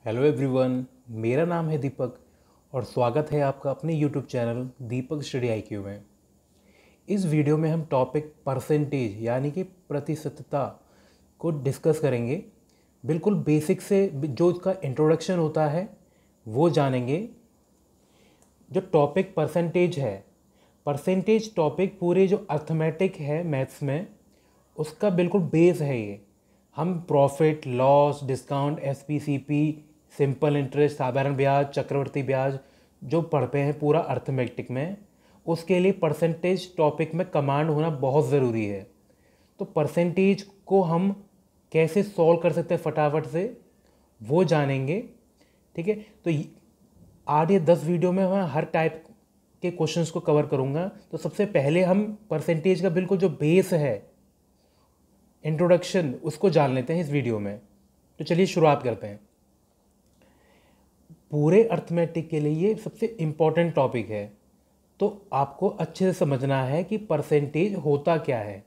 Hello everyone, मेरा नाम है दीपक और स्वागत है आपका अपने यूट्यूब चैनल दीपक स्टडी आईक्यू में। इस वीडियो में हम टॉपिक परसेंटेज यानी कि प्रतिशतता को डिस्कस करेंगे। बिल्कुल बेसिक से जो इसका इंट्रोडक्शन होता है वो जानेंगे। जो टॉपिक परसेंटेज है, परसेंटेज टॉपिक पूरे जो अर्थमेटिक है मैथ्स में उसका बिल्कुल बेस है। ये हम profit, loss, discount, SP CP, simple interest, साधारण ब्याज, चक्रवर्ती ब्याज जो पढ़ते हैं पूरा अर्थमेटिक में, उसके लिए परसेंटेज टॉपिक में कमांड होना बहुत ज़रूरी है। तो परसेंटेज को हम कैसे सॉल्व कर सकते हैं फटाफट से वो जानेंगे। ठीक है, तो आज ये 10 वीडियो में मैं हर टाइप के क्वेश्चंस को कवर करूँगा। तो सबसे पहले हम परसेंटेज का बिल्कुल जो बेस है, इंट्रोडक्शन, उसको जान लेते हैं इस वीडियो में। तो चलिए शुरुआत करते हैं। पूरे अर्थमेटिक के लिए ये सबसे इम्पॉर्टेंट टॉपिक है, तो आपको अच्छे से समझना है कि परसेंटेज होता क्या है।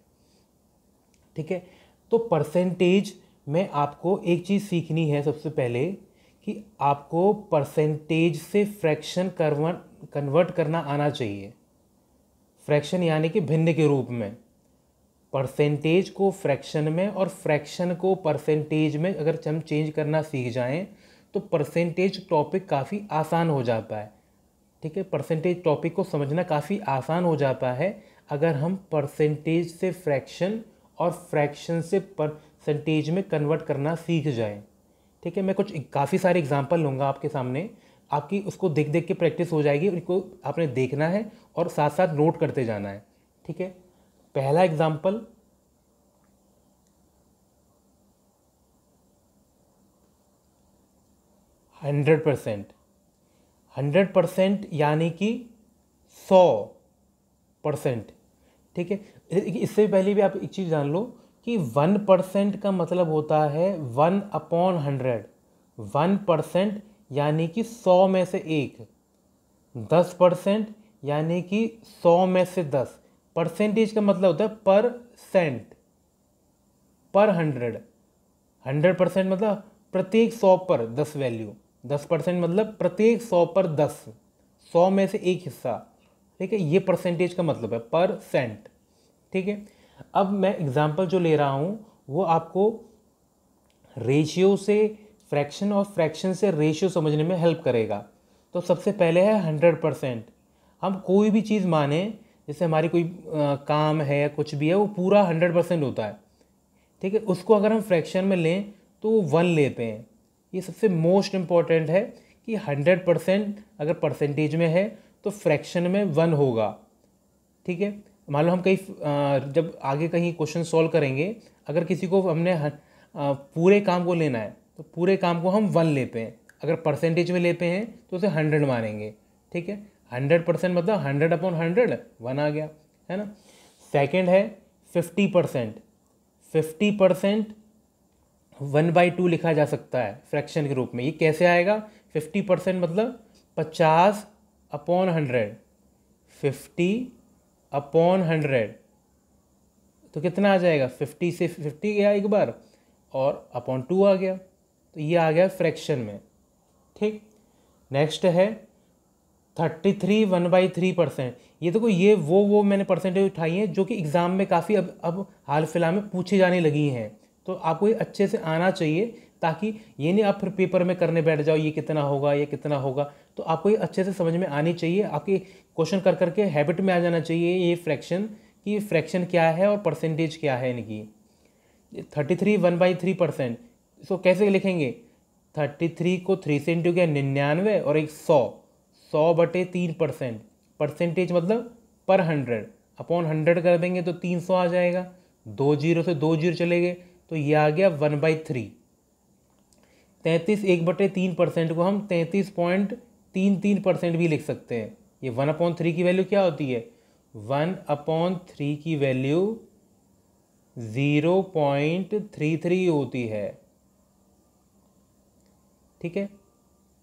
ठीक है, तो परसेंटेज में आपको एक चीज़ सीखनी है सबसे पहले कि आपको परसेंटेज से फ्रैक्शन कन्वर्ट करना आना चाहिए। फ्रैक्शन यानी कि भिन्न के रूप में, परसेंटेज को फ्रैक्शन में और फ्रैक्शन को परसेंटेज में अगर हम चेंज करना सीख जाएं तो परसेंटेज टॉपिक काफ़ी आसान हो जाता है। ठीक है, परसेंटेज टॉपिक को समझना काफ़ी आसान हो जाता है अगर हम परसेंटेज से फ्रैक्शन और फ्रैक्शन से परसेंटेज में कन्वर्ट करना सीख जाएं। ठीक है, मैं कुछ काफ़ी सारे एग्जांपल लूँगा आपके सामने, आपकी उसको देख देख के प्रैक्टिस हो जाएगी। उनको आपने देखना है और साथ साथ नोट करते जाना है। ठीक है, पहला एग्जांपल, हंड्रेड परसेंट यानी कि 100%। ठीक है, इससे पहले भी आप एक चीज़ जान लो कि 1% का मतलब होता है 1/100। 1% यानी कि 100 में से एक। 10% यानी कि 100 में से 10। परसेंटेज का मतलब होता है परसेंट, पर 100। 100% मतलब प्रत्येक 100 पर 10 वैल्यू। 10% मतलब प्रत्येक 100 पर 10, 100 में से एक हिस्सा। ठीक है, ये परसेंटेज का मतलब है, परसेंट। ठीक है, अब मैं एग्जांपल जो ले रहा हूँ वो आपको रेशियो से फ्रैक्शन और फ्रैक्शन से रेशियो समझने में हेल्प करेगा। तो सबसे पहले है 100%। हम कोई भी चीज़ माने, जैसे हमारी कोई काम है या कुछ भी है, वो पूरा 100% होता है। ठीक है, उसको अगर हम फ्रैक्शन में लें तो वो 1 लेते हैं। ये सबसे मोस्ट इम्पॉर्टेंट है कि 100% अगर परसेंटेज में है तो फ्रैक्शन में 1 होगा। ठीक है, मान लो हम कहीं जब आगे कहीं क्वेश्चन सॉल्व करेंगे, अगर किसी को हमने पूरे काम को लेना है तो पूरे काम को हम 1 लेते हैं। अगर परसेंटेज में लेते हैं तो उसे 100 मानेंगे। ठीक है, 100% मतलब 100/100, 1 आ गया, है ना। सेकेंड है 50%। 50% 1/2 लिखा जा सकता है फ्रैक्शन के रूप में। ये कैसे आएगा? 50% मतलब 50/100। 50/100 तो कितना आ जाएगा? 50 से 50 गया एक बार और अपॉन 2 आ गया, तो ये आ गया फ्रैक्शन में। ठीक, नेक्स्ट है 33 1/3%। ये देखो, ये वो मैंने परसेंटेज उठाई है जो कि एग्ज़ाम में काफ़ी अब हाल फिलहाल में पूछी जाने लगी हैं। तो आपको ये अच्छे से आना चाहिए, ताकि ये नहीं आप फिर पेपर में करने बैठ जाओ ये कितना होगा ये कितना होगा। तो आपको ये अच्छे से समझ में आनी चाहिए, आपके क्वेश्चन कर करके हैबिट में आ जाना चाहिए ये फ्रैक्शन, कि फ्रैक्शन क्या है और परसेंटेज क्या है इनकी। 33 1/3%, इसको कैसे लिखेंगे? 33 को 3 से इंटू किया 99 और एक 100/3%। परसेंटेज मतलब पर 100, अपॉन 100 कर देंगे तो 300 आ जाएगा। 2 जीरो से 2 जीरो चले गए तो ये आ गया 1/3। 33 1/3% को हम 33.33% भी लिख सकते हैं। ये 1/3 की वैल्यू क्या होती है? 1/3 की वैल्यू 0.33 होती है। ठीक है,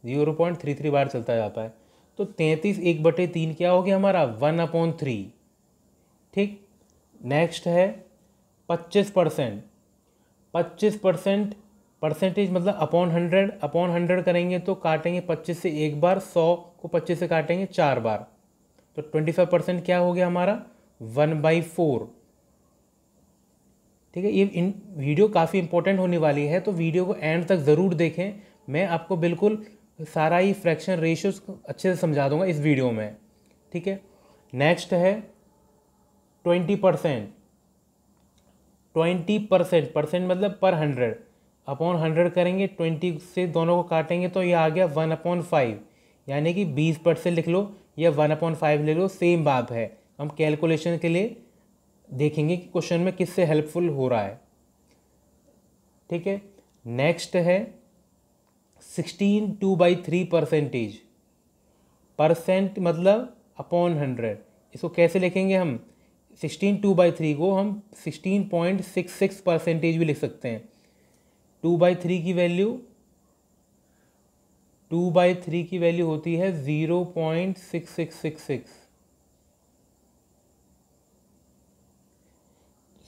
0.33 बार चलता जाता है। तो 33 1/3 क्या हो गया हमारा? 1/3। ठीक, नेक्स्ट है 25%। 25% परसेंटेज मतलब अपॉन 100 करेंगे तो काटेंगे 25 से एक बार, 100 को 25 से काटेंगे 4 बार, तो 25% क्या हो गया हमारा 1/4। ठीक है, ये वीडियो काफ़ी इंपॉर्टेंट होने वाली है, तो वीडियो को एंड तक ज़रूर देखें। मैं आपको बिल्कुल सारा ही फ्रैक्शन रेशियोज अच्छे से समझा दूंगा इस वीडियो में। ठीक है, नेक्स्ट है 20%। 20% परसेंट मतलब पर 100, अपॉन 100 करेंगे, 20 से दोनों को काटेंगे तो ये आ गया 1/5, यानी कि 20% लिख लो या 1/5 ले लो, सेम बात है। हम कैलकुलेशन के लिए देखेंगे कि क्वेश्चन में किससे हेल्पफुल हो रहा है। ठीक है, नेक्स्ट है 16 2/3 परसेंटेज। परसेंट मतलब अपॉन 100, इसको कैसे लिखेंगे हम? 16 2/3 को हम 16.66 परसेंटेज भी लिख सकते हैं। 2/3 की वैल्यू 2/3 की वैल्यू होती है 0.6666।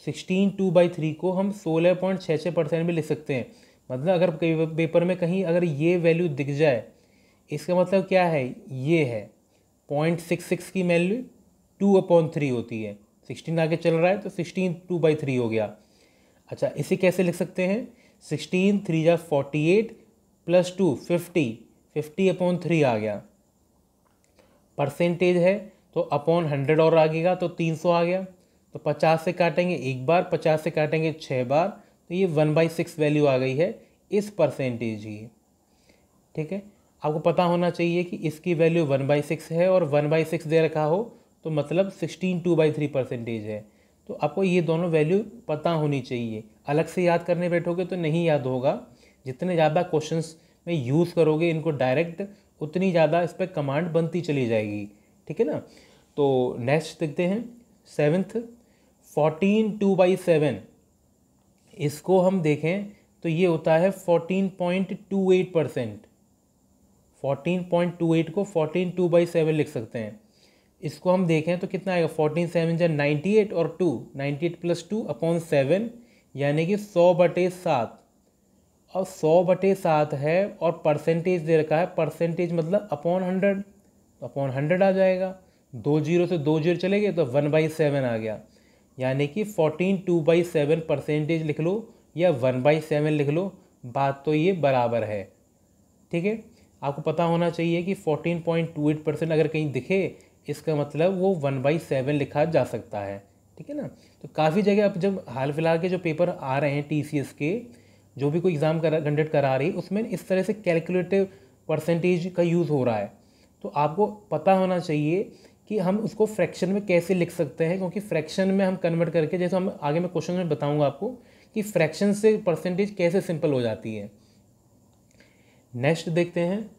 16 2/3 को हम 16.66% भी लिख सकते हैं। मतलब अगर पेपर में कहीं अगर ये वैल्यू दिख जाए, इसका मतलब क्या है, ये है 0.66 की वैल्यू 2/3 होती है। 16 आगे चल रहा है तो 16 2/3 हो गया। अच्छा, इसे कैसे लिख सकते हैं? 16 3 जा 48 प्लस 2 50/3 आ गया। परसेंटेज है तो अपॉन 100 और आगेगा तो 300 आ गया, तो 50 से काटेंगे एक बार, 50 से काटेंगे 6 बार, तो ये 1/6 वैल्यू आ गई है इस परसेंटेज की। ठीक है, आपको पता होना चाहिए कि इसकी वैल्यू 1/6 है और 1/6 दे रखा हो तो मतलब 16 2/3 परसेंटेज है। तो आपको ये दोनों वैल्यू पता होनी चाहिए। अलग से याद करने बैठोगे तो नहीं याद होगा। जितने ज़्यादा क्वेश्चंस में यूज़ करोगे इनको डायरेक्ट, उतनी ज़्यादा इस पर कमांड बनती चली जाएगी। ठीक है ना। तो नेक्स्ट देखते हैं 7th 14 2/7। इसको हम देखें तो ये होता है 14.28%। 14.28 को 14 2/7 लिख सकते हैं। इसको हम देखें तो कितना आएगा, 14 7 जा 98 और 2 98 प्लस 2/7, यानी कि 100/7। और 100/7 है और परसेंटेज दे रखा है, परसेंटेज मतलब अपॉन 100, तो अपॉन 100 आ जाएगा। 2 जीरो से 2 जीरो चले गए तो 1/7 आ गया, यानी कि 14 2/7 परसेंटेज लिख लो या 1/7 लिख लो, बात तो ये बराबर है। ठीक है, आपको पता होना चाहिए कि 14.28% अगर कहीं दिखे इसका मतलब वो 1/7 लिखा जा सकता है। ठीक है ना। तो काफ़ी जगह अब जब हाल फिलहाल के जो पेपर आ रहे हैं TCS के, जो भी कोई एग्ज़ाम कंडक्ट करा रही है उसमें इस तरह से कैलकुलेटिव परसेंटेज का यूज़ हो रहा है। तो आपको पता होना चाहिए कि हम उसको फ्रैक्शन में कैसे लिख सकते हैं, क्योंकि फ्रैक्शन में हम कन्वर्ट करके, जैसे हम आगे मैं क्वेश्चन में बताऊंगा आपको कि फ्रैक्शन से परसेंटेज कैसे सिंपल हो जाती है। नेक्स्ट देखते हैं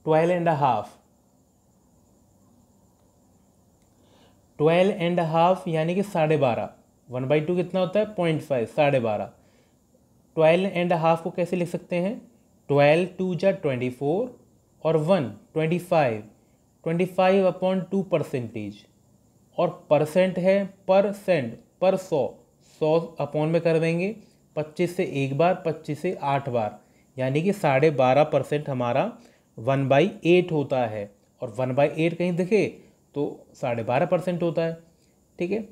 12.5। 12.5 यानी कि 12.5। 1/2 कितना होता है 0.5, 12.5। 12.5 को कैसे लिख सकते हैं? 12 2 जा 24 और 1 25, 25/2 परसेंटेज। और परसेंट है परसेंट पर 100 अपॉन में कर देंगे, 25 से एक बार, 25 से 8 बार, यानी कि 12.5% हमारा 1/8 होता है। और 1/8 कहीं दिखे तो 12.5% होता है। ठीक है,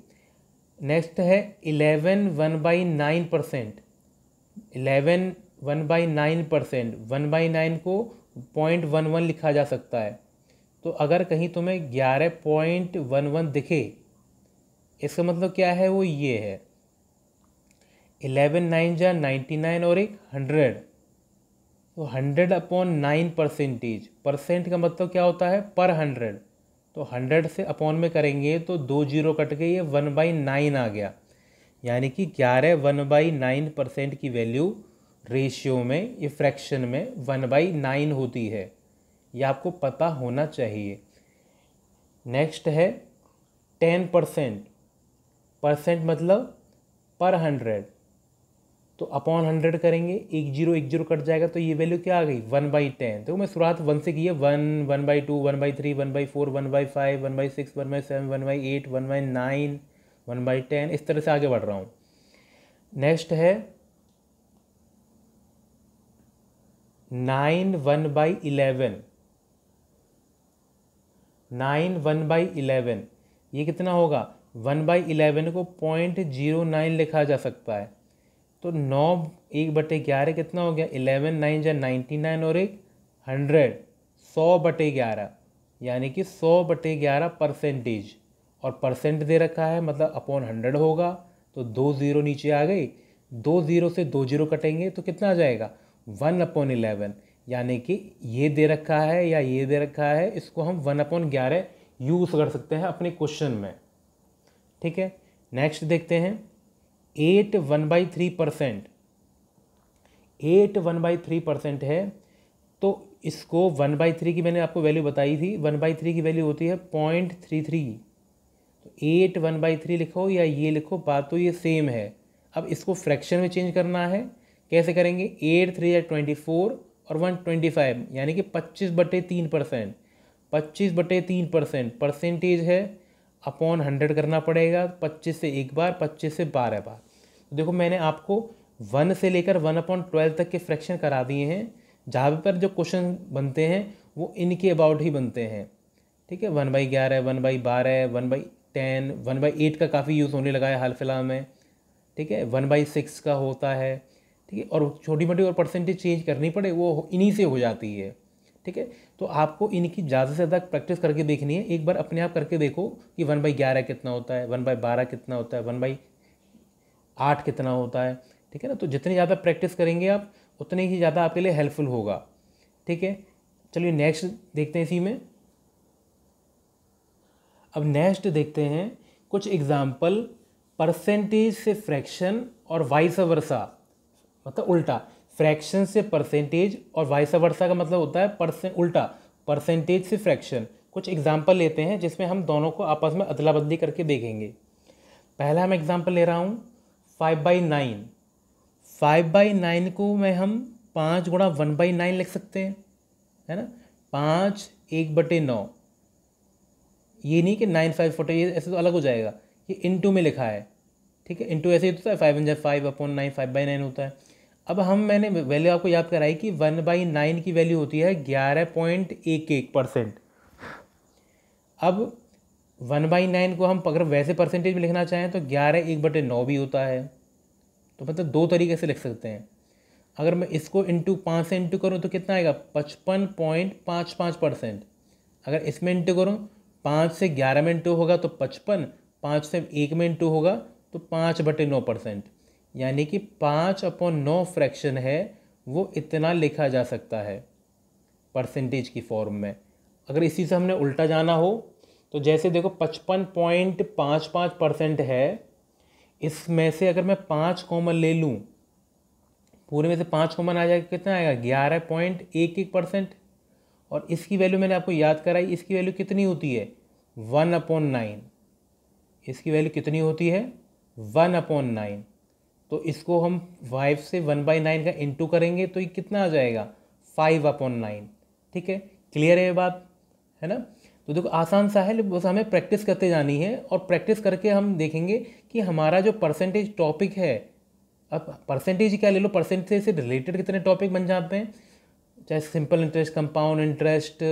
नेक्स्ट है 11 1/9%। 11 1/9%, 1/9 को 0.11 लिखा जा सकता है। तो अगर कहीं तुम्हें 11.11 दिखे, इसका मतलब क्या है, वो ये है 11 9 जा 99 और एक 100, तो 100/9 परसेंटेज। परसेंट का मतलब क्या होता है पर 100, तो 100 से अपॉन में करेंगे तो 2 जीरो कट के ये 1/9 आ गया, यानी कि 11 1/9% की वैल्यू रेशियो में, ये फ्रैक्शन में 1/9 होती है। यह आपको पता होना चाहिए। नेक्स्ट है 10%। परसेंट मतलब पर 100, तो अपॉन 100 करेंगे, एक जीरो कट जाएगा तो ये वैल्यू क्या आ गई 1/10। तो मैं शुरुआत 1 से की है, 1 1/2 1/3 1/4 1/5 1/6 1/7 1/8 1/9 1/10, इस तरह से आगे बढ़ रहा हूँ। नेक्स्ट है 9 1/11, 9 1/11 ये कितना होगा? 1/11 को 0.09 लिखा जा सकता है। तो 9 1/11 कितना हो गया? 11 9 जा 99 और 100, 100/11 यानी कि 100/11 परसेंटेज। और परसेंट दे रखा है मतलब अपॉन 100 होगा, तो 2 0 नीचे आ गई, 2 0 से 2 0 कटेंगे तो कितना आ जाएगा? 1/11। यानी कि ये दे रखा है या ये दे रखा है, इसको हम 1/11 यूज़ कर सकते हैं अपने क्वेश्चन में। ठीक है, नेक्स्ट देखते हैं 8 1/3%। 8 1/3% है, तो इसको 1/3 की मैंने आपको वैल्यू बताई थी, 1/3 की वैल्यू होती है 0.33। तो 8 1/3 लिखो या ये लिखो, बात तो ये सेम है। अब इसको फ्रैक्शन में चेंज करना है, कैसे करेंगे? 8 3 24 और 1 25 यानी कि 25/3%। 25/3% परसेंटेज है, अपॉन 100 करना पड़ेगा। 25 से एक बार, 25 से 12 बार। तो देखो मैंने आपको 1 से लेकर 1/12 तक के फ्रैक्शन करा दिए हैं। जहाँ पर जो क्वेश्चन बनते हैं वो इनके अबाउट ही बनते हैं। ठीक है, 1/11, 1/12, 1/10, 1/8 का काफ़ी यूज़ होने लगा है हाल फिलहाल में। ठीक है, 1/6 का होता है। ठीक है, और छोटी मोटी और परसेंटेज चेंज करनी पड़े वो इन्हीं से हो जाती है। ठीक है, तो आपको इनकी ज़्यादा से ज़्यादा प्रैक्टिस करके देखनी है। एक बार अपने आप करके देखो कि 1/11 कितना होता है, 1/12 कितना होता है, 1/8 कितना होता है। ठीक है ना, तो जितनी ज़्यादा प्रैक्टिस करेंगे आप उतनी ही ज़्यादा आपके लिए हेल्पफुल होगा। ठीक है, चलिए नेक्स्ट देखते हैं इसी में। अब नेक्स्ट देखते हैं कुछ एग्जाम्पल परसेंटेज से फ्रैक्शन और वाइस वर्सा, मतलब उल्टा। फ्रैक्शन से परसेंटेज और वाइस वर्सा का मतलब होता है उल्टा, परसेंटेज से फ्रैक्शन। कुछ एग्जाम्पल लेते हैं जिसमें हम दोनों को आपस में अदला बदली करके देखेंगे। पहला मैं एग्जाम्पल ले रहा हूँ 5/9। 5/9 को मैं हम 5 गुणा 1/9 लिख सकते हैं, है ना। 5 1/9, ये नहीं कि 9 5 40, ये ऐसे तो अलग हो जाएगा, ये इंटू में लिखा है। ठीक है, इंटू ऐसे ही होता है, 5 5/9 5/9 होता है। अब मैंने वैल्यू आपको याद कराई कि 1/9 की वैल्यू होती है 11.11%। अब 1/9 को हम अगर वैसे परसेंटेज में लिखना चाहें तो 11 1/9 भी होता है। तो मतलब दो तरीके से लिख सकते हैं। अगर मैं इसको इंटू 5 से इंटू करूँ तो कितना आएगा? 55.55%। अगर इसमें इंटू करूँ, 5 से 11 में इंटू होगा तो 55, 5 से 1 में इंटू होगा तो 5/9%। यानी कि 5/9 फ्रैक्शन है, वो इतना लिखा जा सकता है परसेंटेज की फॉर्म में। अगर इसी से हमने उल्टा जाना हो तो जैसे देखो 55.55% है, इसमें से अगर मैं 5 कॉमन ले लूँ, पूरे में से 5 कॉमन आ जाएगा, कितना आएगा? 11.11%। और इसकी वैल्यू मैंने आपको याद कराई, इसकी वैल्यू कितनी होती है? 1/9। इसकी वैल्यू कितनी होती है? 1/9। तो इसको हम 5 से 1/9 का इंटू करेंगे तो ये कितना आ जाएगा? 5/9। ठीक है, क्लियर है ये बात, है ना। तो देखो आसान सा है, बस हमें प्रैक्टिस करते जानी है, और प्रैक्टिस करके हम देखेंगे कि हमारा जो परसेंटेज टॉपिक है, अब परसेंटेज क्या ले लो, परसेंटेज से रिलेटेड कितने टॉपिक बन जाते हैं, चाहे simple interest, compound interest,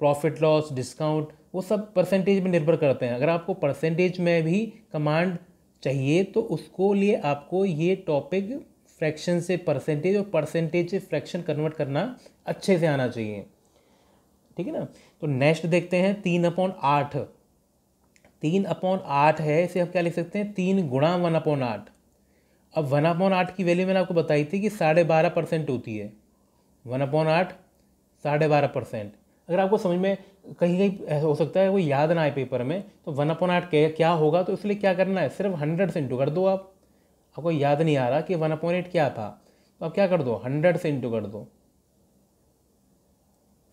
profit loss, discount, वो सब परसेंटेज में निर्भर करते हैं। अगर आपको परसेंटेज में भी कमांड चाहिए तो उसको लिए आपको ये टॉपिक फ्रैक्शन से परसेंटेज और परसेंटेज से फ्रैक्शन कन्वर्ट करना अच्छे से आना चाहिए। ठीक है ना। तो नेक्स्ट देखते हैं 3/8। 3/8 है, इसे हम क्या लिख सकते हैं? 3 गुणा 1/8। अब 1/8 की वैल्यू मैंने आपको बताई थी कि 12.5% होती है। 1/8 12.5%। अगर आपको समझ में कहीं कहीं हो सकता है वो याद ना आए पेपर में, तो 1/8 क्या होगा, तो इसलिए क्या करना है, सिर्फ 100 से इंटू कर दो। आपको याद नहीं आ रहा कि 1/8 क्या था, तो आप क्या कर दो, 100 से इंटू कर दो।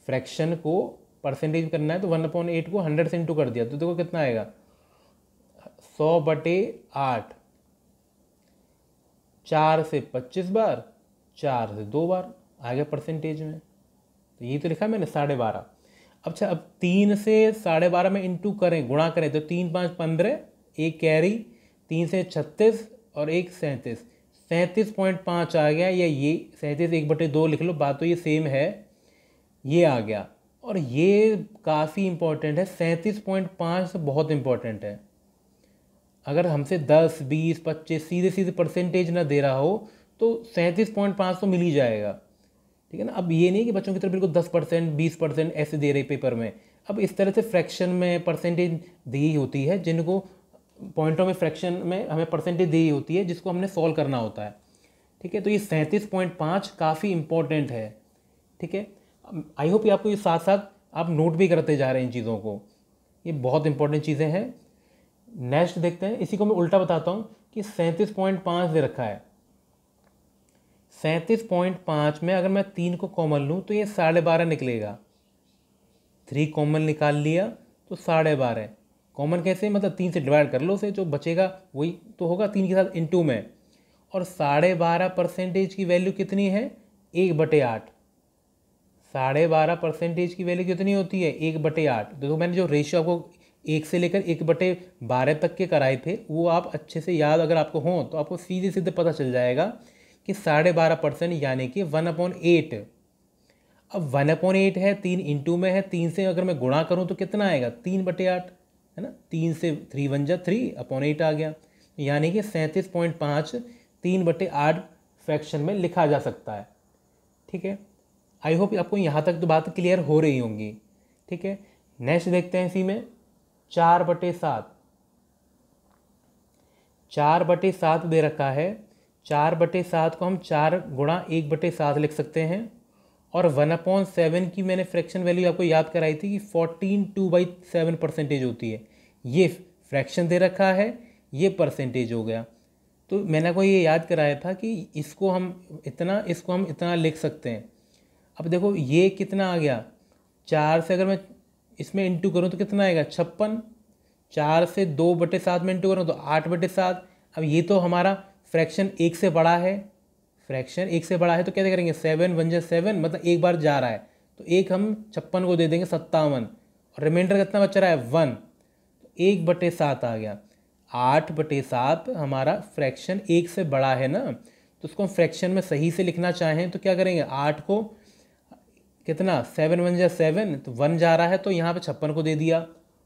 फ्रैक्शन को परसेंटेज करना है तो 1/8 को 100 से इंटू कर दिया तो देखो कितना आएगा, 100/8। 4 से 25 बार, 4 से 2 बार आ गया परसेंटेज में। तो ये तो लिखा मैंने 12.5। अच्छा, अब 3 से 12.5 में इंटू करें, गुणा करें, तो 3 5 15, एक कैरी, 3 से 36 और एक 37, 37.5 आ गया, या ये 37/2 लिख लो, बात तो ये सेम है, ये आ गया। और ये काफ़ी इम्पोर्टेंट है, 37.5 बहुत इम्पोर्टेंट है। अगर हमसे 10, 20, 25 सीधे सीधे परसेंटेज ना दे रहा हो तो 37.5 तो मिल ही जाएगा, ठीक है ना। अब ये नहीं कि बच्चों की तरफ बिल्कुल 10%, 20% ऐसे दे रहे पेपर में। अब इस तरह से फ्रैक्शन में परसेंटेज दी होती है, जिनको पॉइंटों में फ्रैक्शन में हमें परसेंटेज दी होती है, जिसको हमने सॉल्व करना होता है, ठीक है। तो ये 37.5 काफ़ी इंपॉर्टेंट है, ठीक है। आई होप ये आपको ये साथ साथ आप नोट भी करते जा रहे हैं इन चीज़ों को, ये बहुत इंपॉर्टेंट चीज़ें हैं। नेक्स्ट देखते हैं, इसी को मैं उल्टा बताता हूँ कि 37.5 दे रखा है। 37.5 में अगर मैं 3 को कॉमन लूँ तो ये 12.5 निकलेगा। 3 कॉमन निकाल लिया तो 12.5। कॉमन कैसे, मतलब 3 से डिवाइड कर लो उसे, जो बचेगा वही तो होगा 3 के साथ इनटू में। और 12.5% की वैल्यू कितनी है, 1/8। 12.5% की वैल्यू कितनी होती है, 1/8। देखो मैंने जो रेशियो आपको 1 से लेकर 1/12 तक के कराए थे, वो आप अच्छे से याद अगर आपको हों तो आपको सीधे सीधे पता चल जाएगा कि 12.5% यानी कि 1/8। अब 1/8 है, 3 इंटू में है, 3 से अगर मैं गुणा करूं तो कितना आएगा, 3/8, है ना। 3 से 3 1 जा 3/8 आ गया, यानी कि 37.5 3/8 फ्रैक्शन में लिखा जा सकता है, ठीक है। आई होप आपको यहाँ तक तो बात क्लियर हो रही होंगी, ठीक है। नेक्स्ट देखते हैं इसी में 4/7। 4/7 दे रखा है। 4/7 को हम 4 गुणा 1/7 लिख सकते हैं। और 1/7 की मैंने फ्रैक्शन वैल्यू आपको याद कराई थी कि 14 2/7% होती है। ये फ्रैक्शन दे रखा है, ये परसेंटेज हो गया। तो मैंने आपको ये याद कराया था कि इसको हम इतना लिख सकते हैं। अब देखो ये कितना आ गया, 4 से अगर मैं इसमें इंटू करूँ तो कितना आएगा, 56। 4 से 2/7 में इंटू करूँ तो 8/7। अब ये तो हमारा फ्रैक्शन 1 से बड़ा है, फ्रैक्शन 1 से बड़ा है तो कैसे करेंगे, 7 1 जा 7, मतलब एक बार जा रहा है तो एक हम 56 को दे देंगे 57, और रिमाइंडर कितना बच रहा है 1, तो 1/7 आ गया। 8/7 हमारा फ्रैक्शन 1 से बड़ा है ना, तो उसको हम फ्रैक्शन में सही से लिखना चाहें तो क्या करेंगे, 8 को कितना, 7 1 जा 7, तो 1 जा रहा है तो यहाँ पे 56 को दे दिया,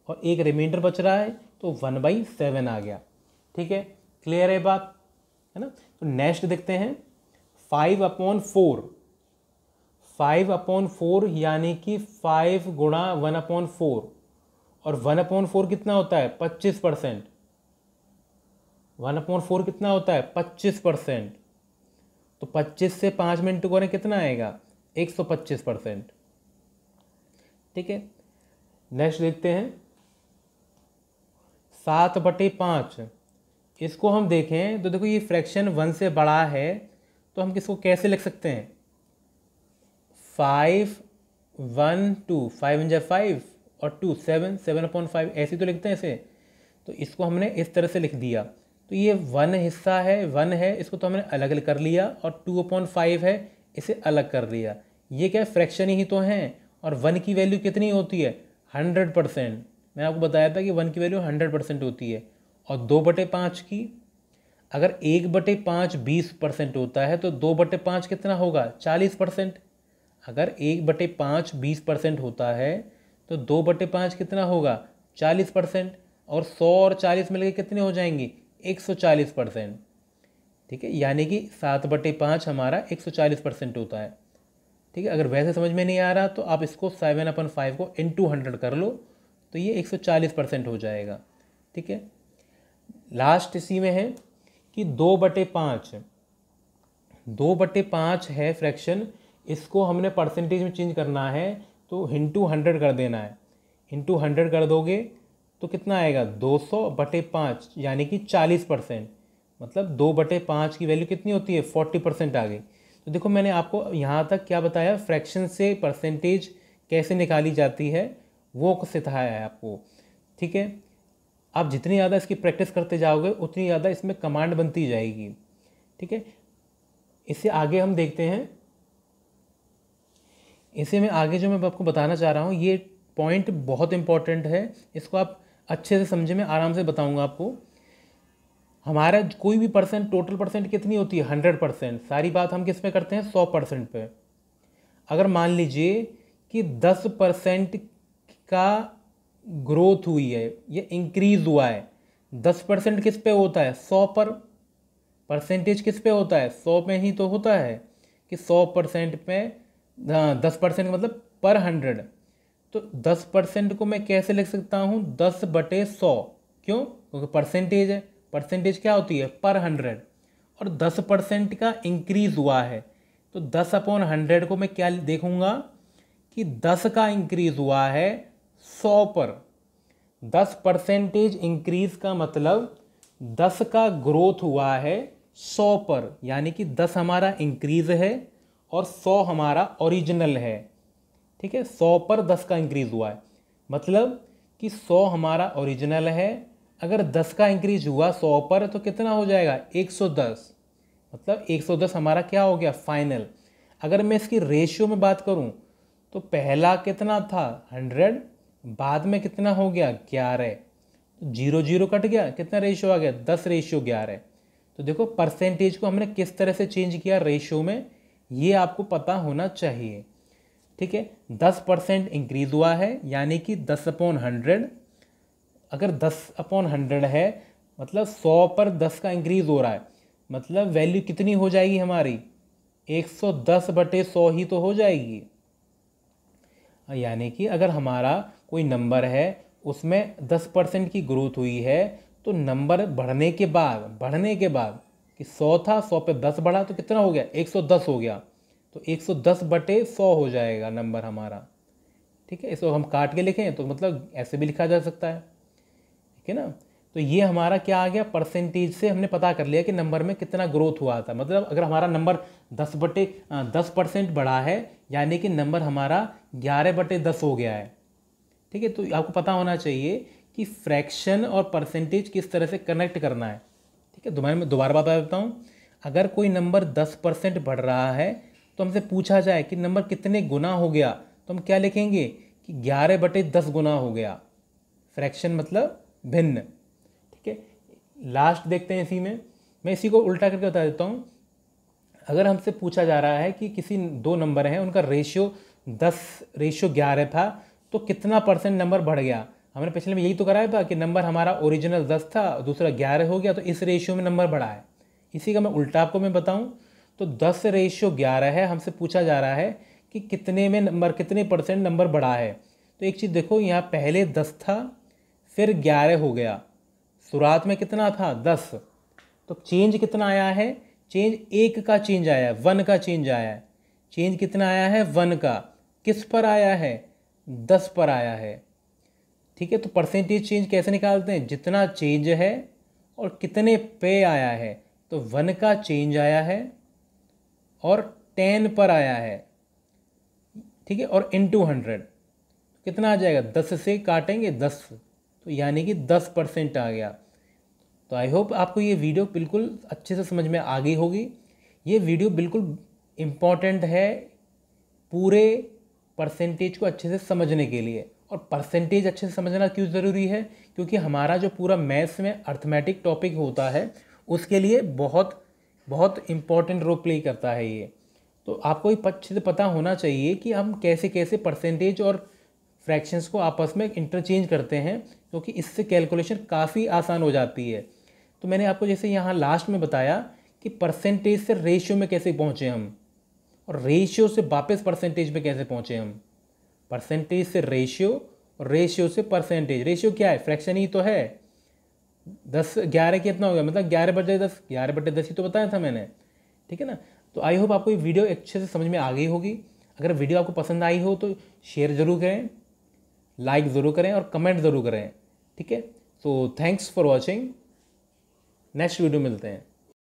और एक रिमाइंडर बच रहा है तो 1/7 आ गया, ठीक है। क्लियर है बात, है ना। तो नेक्स्ट देखते हैं 5/4। 5/4 यानी कि 5 गुणा 1/4, और 1/4 कितना होता है, 25%। 1/4 कितना होता है, 25%। तो 25 से 5 में इंटू करें कितना आएगा, 125%, ठीक है। नेक्स्ट देखते हैं 7/5। इसको हम देखें तो देखो ये फ्रैक्शन 1 से बड़ा है, तो हम किसको कैसे लिख सकते हैं, 5 1 2, 5 1 जा 5 और 2 7, 7/5 ऐसे तो लिखते हैं इसे। तो इसको हमने इस तरह से लिख दिया, तो ये 1 हिस्सा है, 1 है, इसको तो हमने अलग कर लिया, और 2/5 है, इसे अलग कर लिया। ये क्या फ्रैक्शन ही तो हैं, और 1 की वैल्यू कितनी होती है, 100%। मैंने आपको बताया था कि 1 की वैल्यू 100% होती है। और 2/5 की, अगर 1/5 20% होता है तो 2/5 कितना होगा, 40%। अगर 1/5 20% होता है तो 2/5 कितना होगा, 40%। और 100 और 40 मिलकर कितने हो जाएंगे, 140%, ठीक है। यानी कि 7/5 हमारा 140% होता है, ठीक है। अगर वैसे समझ में नहीं आ रहा तो आप इसको 7/5 को इंटू 100 कर लो, तो ये 140% हो जाएगा, ठीक है। लास्ट इसी में है कि 2/5। 2/5 है फ्रैक्शन, इसको हमने परसेंटेज में चेंज करना है तो इंटू 100 कर देना है। इंटू 100 कर दोगे तो कितना आएगा, 200/5 यानी कि 40%। मतलब 2/5 की वैल्यू कितनी होती है, 40% आ गई। तो देखो मैंने आपको यहाँ तक क्या बताया, फ्रैक्शन से परसेंटेज कैसे निकाली जाती है वो सिखाया है आपको, ठीक है। आप जितनी ज़्यादा इसकी प्रैक्टिस करते जाओगे उतनी ज़्यादा इसमें कमांड बनती जाएगी, ठीक है। इससे आगे हम देखते हैं, इसे में आगे जो मैं आपको बताना चाह रहा हूँ ये पॉइंट बहुत इंपॉर्टेंट है, इसको आप अच्छे से समझे, मैं आराम से बताऊँगा आपको। हमारा कोई भी परसेंट, टोटल परसेंट कितनी होती है 100%। सारी बात हम किस पे करते हैं 100% पे। अगर मान लीजिए कि 10% का ग्रोथ हुई है, ये इंक्रीज हुआ है, 10% किस पे होता है 100 पर, परसेंटेज किस पे होता है 100 में ही तो होता है कि 100% पे 10% मतलब पर 100। तो 10% को मैं कैसे लिख सकता हूँ 10/100, क्यों? क्योंकि परसेंटेज है, परसेंटेज क्या होती है पर 100, और 10% का इंक्रीज हुआ है तो 10/100 को मैं क्या देखूंगा कि 10 का इंक्रीज हुआ है 100 पर। 10% इंक्रीज का मतलब 10 का ग्रोथ हुआ है 100 पर, यानी कि 10 हमारा इंक्रीज है और 100 हमारा ओरिजिनल है। ठीक है, 100 पर 10 का इंक्रीज हुआ है, मतलब कि 100 हमारा ओरिजिनल है। अगर 10 का इंक्रीज हुआ 100 पर तो कितना हो जाएगा 110, मतलब 110 हमारा क्या हो गया फाइनल। अगर मैं इसकी रेशियो में बात करूं तो पहला कितना था 100, बाद में कितना हो गया 11, तो 0 कट गया, कितना रेशियो आ गया 10/11। तो देखो परसेंटेज को हमने किस तरह से चेंज किया रेशियो में, ये आपको पता होना चाहिए। ठीक है, 10% इंक्रीज हुआ है यानी कि 10/100। अगर 10/100 है मतलब 100 पर 10 का इंक्रीज हो रहा है, मतलब वैल्यू कितनी हो जाएगी हमारी 110/100 ही तो हो जाएगी। यानी कि अगर हमारा कोई नंबर है उसमें 10% की ग्रोथ हुई है तो नंबर बढ़ने के बाद कि 100 था 100 पे 10 बढ़ा तो कितना हो गया 110 हो गया, तो 110/100 हो जाएगा नंबर हमारा। ठीक है, इसको हम काट के लिखें तो मतलब ऐसे भी लिखा जा सकता है। ठीक है ना, तो ये हमारा क्या आ गया परसेंटेज से हमने पता कर लिया कि नंबर में कितना ग्रोथ हुआ था। मतलब अगर हमारा नंबर 10% बढ़ा है यानी कि नंबर हमारा 11/10 हो गया है। ठीक है, तो आपको पता होना चाहिए कि फ्रैक्शन और परसेंटेज किस तरह से कनेक्ट करना है। ठीक है, दोबारा बता देता हूँ। अगर कोई नंबर 10% बढ़ रहा है तो हमसे पूछा जाए कि नंबर कितने गुना हो गया, तो हम क्या लिखेंगे कि 11/10 गुना हो गया। फ्रैक्शन मतलब भिन्न। ठीक है, लास्ट देखते हैं इसी में, मैं इसी को उल्टा करके बता देता हूँ। अगर हमसे पूछा जा रहा है कि किसी दो नंबर हैं उनका रेशियो 10/11 था तो कितना परसेंट नंबर बढ़ गया। हमने पिछले में यही तो कराया था कि नंबर हमारा ओरिजिनल 10 था दूसरा 11 हो गया, तो इस रेशियो में नंबर बढ़ा है। इसी का मैं उल्टा आपको मैं बताऊं तो 10/11 है, हमसे पूछा जा रहा है कि कितने में नंबर कितने परसेंट नंबर बढ़ा है। तो एक चीज़ देखो, यहाँ पहले 10 था फिर 11 हो गया, शुरुआत में कितना था 10, तो चेंज कितना आया है, चेंज 1 का चेंज आया है, 1 का चेंज आया है। चेंज कितना आया है 1 का, किस पर आया है 10 पर आया है। ठीक है, तो परसेंटेज चेंज कैसे निकालते हैं, जितना चेंज है और कितने पे आया है, तो 1 का चेंज आया है और 10 पर आया है। ठीक है, और इनटू 100 कितना आ जाएगा 10 से काटेंगे 10, तो यानी कि 10% आ गया। तो आई होप आपको ये वीडियो बिल्कुल अच्छे से समझ में आ गई होगी। ये वीडियो बिल्कुल इम्पॉर्टेंट है पूरे परसेंटेज को अच्छे से समझने के लिए। और परसेंटेज अच्छे से समझना क्यों ज़रूरी है, क्योंकि हमारा जो पूरा मैथ्स में अर्थमेटिक टॉपिक होता है उसके लिए बहुत बहुत इम्पॉर्टेंट रोल प्ले करता है ये। तो आपको ये अच्छे से पता होना चाहिए कि हम कैसे कैसे परसेंटेज और फ्रैक्शंस को आपस में इंटरचेंज करते हैं, क्योंकि इससे कैलकुलेशन काफ़ी आसान हो जाती है। तो मैंने आपको जैसे यहाँ लास्ट में बताया कि परसेंटेज से रेशियो में कैसे पहुँचे हम, और रेशियो से वापस परसेंटेज में कैसे पहुँचे हम। परसेंटेज से रेशियो और रेशियो से परसेंटेज। रेशियो क्या है, फ्रैक्शन ही तो है। 10/11 कितना हो गया, मतलब 11/10, 11/10 ही तो बताया था मैंने। ठीक है ना, तो आई होप आपको ये वीडियो अच्छे से समझ में आ गई होगी। अगर वीडियो आपको पसंद आई हो तो शेयर ज़रूर करें, लाइक ज़रूर करें और कमेंट ज़रूर करें। ठीक है, so thanks for watching, next video मिलते हैं।